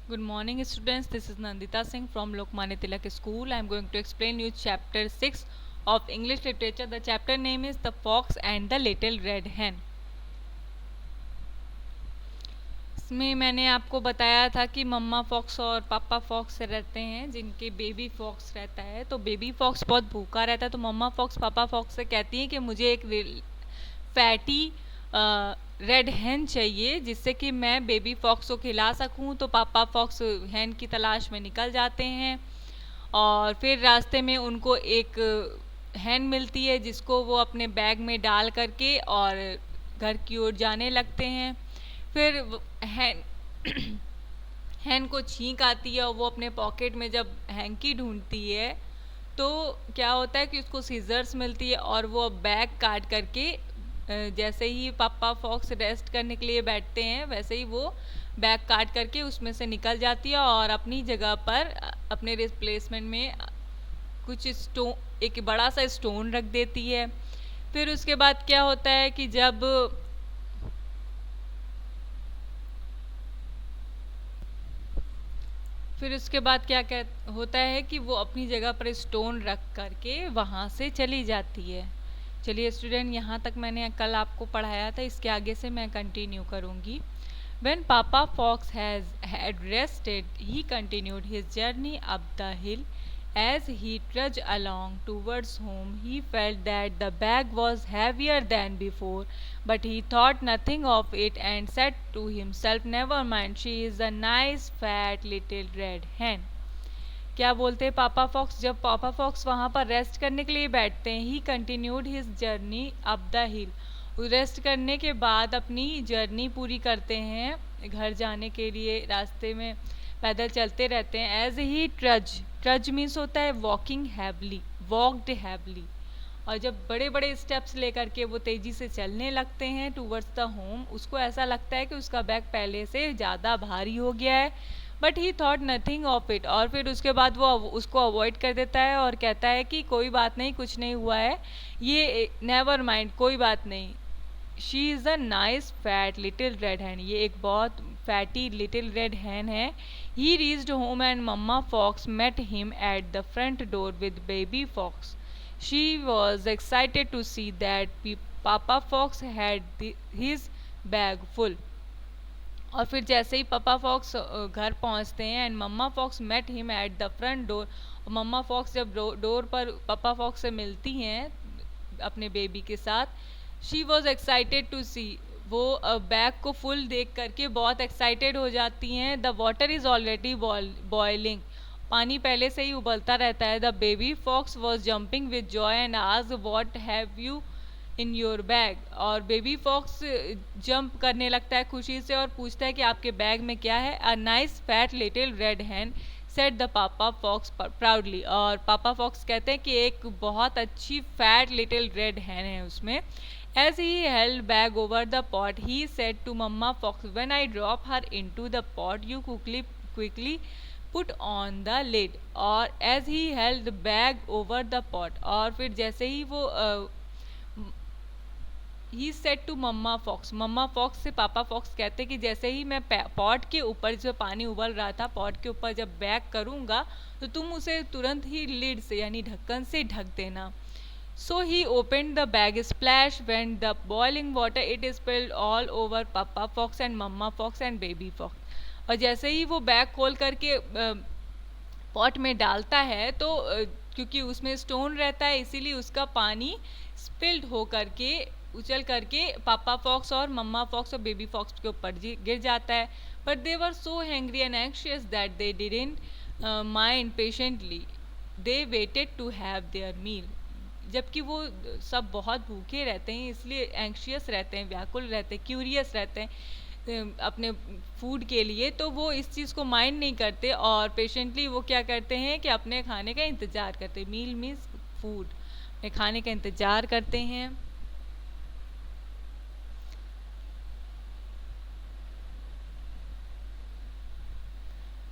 Good morning, students. This is Nandita Singh from Lokmanya Tilak School. I am going to explain you chapter 6 of English literature. The chapter name is The Fox and the Little Red Hen. इसमें मैंने आपको बताया था कि मम्मा fox और papa fox रहते हैं, जिनके बेबी फॉक्स रहता है। तो बेबी फॉक्स बहुत भूखा रहता है, तो मम्मा फॉक्स पापा फॉक्स से कहती हैं कि मुझे एक फैटी रेड हैन चाहिए, जिससे कि मैं बेबी फॉक्स को खिला सकूं। तो पापा फॉक्स हैन की तलाश में निकल जाते हैं और फिर रास्ते में उनको एक हैन मिलती है, जिसको वो अपने बैग में डाल करके और घर की ओर जाने लगते हैं। फिर हैन हैन को छींक आती है और वो अपने पॉकेट में जब हैंकी ढूंढती है तो क्या होता है कि उसको सीजर्स मिलती है और वो बैग काट करके जैसे ही पापा फॉक्स रेस्ट करने के लिए बैठते हैं, वैसे ही वो बैग काट करके उसमें से निकल जाती है और अपनी जगह पर अपने रिप्लेसमेंट में कुछ एक बड़ा सा स्टोन रख देती है। फिर उसके बाद क्या होता है कि फिर उसके बाद क्या होता है कि वो अपनी जगह पर स्टोन रख करके वहाँ से चली जाती है। चलिए स्टूडेंट, यहाँ तक मैंने कल आपको पढ़ाया था, इसके आगे से मैं कंटिन्यू करूँगी। When Papa Fox had rested, he continued his journey up the hill. As he trudged along towards home, he felt that the bag was heavier than before, but he thought nothing of it and said to himself, "Never mind, she is a nice fat little red hen." क्या बोलते हैं पापा fox? जब पापा fox वहाँ पर rest करने के लिए बैठते हैं, ही continued his journey up the hill. Rest करने के बाद अपनी जर्नी पूरी करते हैं घर जाने के लिए। रास्ते में पैदल चलते रहते हैं। एज ही ट्रज मीन्स होता है वॉकिंग हैवली, वॉकड हैवली। और जब बड़े बड़े स्टेप्स लेकर के वो तेज़ी से चलने लगते हैं टूवर्ड्स द होम, उसको ऐसा लगता है कि उसका बैग पहले से ज़्यादा भारी हो गया है, but he thought nothing of it. और फिर उसके बाद वो उसको अवॉइड कर देता है और कहता है कि कोई बात नहीं, कुछ नहीं हुआ है, ये नेवर माइंड, कोई बात नहीं। She is a nice fat little red hen, ये एक बहुत फैटी लिटिल रेड हैन है। He reached home and mama fox met him at the front door with baby fox. She was excited to see that papa fox had his bag full. और फिर जैसे ही papa fox घर पहुंचते हैं and mama fox met him at the front door, और मम्मा fox जब door पर पापा फॉक्स से मिलती हैं अपने बेबी के साथ, शी वॉज एक्साइटेड टू सी, वो बैग को फुल देख करके बहुत एक्साइटेड हो जाती हैं। The water is already boiling, पानी पहले से ही उबलता रहता है। The baby fox was jumping with joy and asked what have you in your bag, और बेबी फॉक्स जंप करने लगता है खुशी से और पूछता है कि आपके बैग में क्या है। A nice fat little red hen said the papa fox proudly, और पापा फॉक्स कहते हैं कि एक बहुत अच्छी फैट लिटिल रेड हैन है उसमें। As he held bag over the pot he said to mama fox, when I drop her into the pot you quickly put on the lid. और as he held bag over the pot, और फिर जैसे ही वो he said to mama fox, mama fox से papa fox कहते कि जैसे ही मैं पॉट के ऊपर, जो पानी उबल रहा था, पॉट के ऊपर जब बैग करूँगा तो तुम उसे तुरंत ही लिड से यानी ढक्कन से ढक देना। So he open the bag, splash when the boiling water it spilled all over papa fox and mama fox and baby fox. और जैसे ही वो बैग खोल करके पॉट में डालता है तो क्योंकि उसमें स्टोन रहता है, इसीलिए उसका पानी स्पिल्ड हो करके उछल करके पापा फॉक्स और मम्मा फॉक्स और बेबी फॉक्स के ऊपर गिर जाता है। But they were so hungry and anxious that they didn't mind patiently, they waited to have their meal. जबकि वो सब बहुत भूखे रहते हैं, इसलिए एंक्शियस रहते हैं, व्याकुल रहते हैं, क्यूरियस रहते हैं अपने फूड के लिए, तो वो इस चीज़ को माइंड नहीं करते और पेशेंटली वो क्या करते हैं कि अपने खाने का इंतज़ार करते हैं। मील मीन्स फूड, अपने खाने का इंतज़ार करते हैं।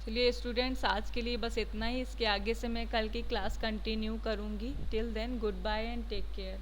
चलिए स्टूडेंट्स, आज के लिए बस इतना ही। इसके आगे से मैं कल की क्लास कंटिन्यू करूँगी। Till then goodbye and take care.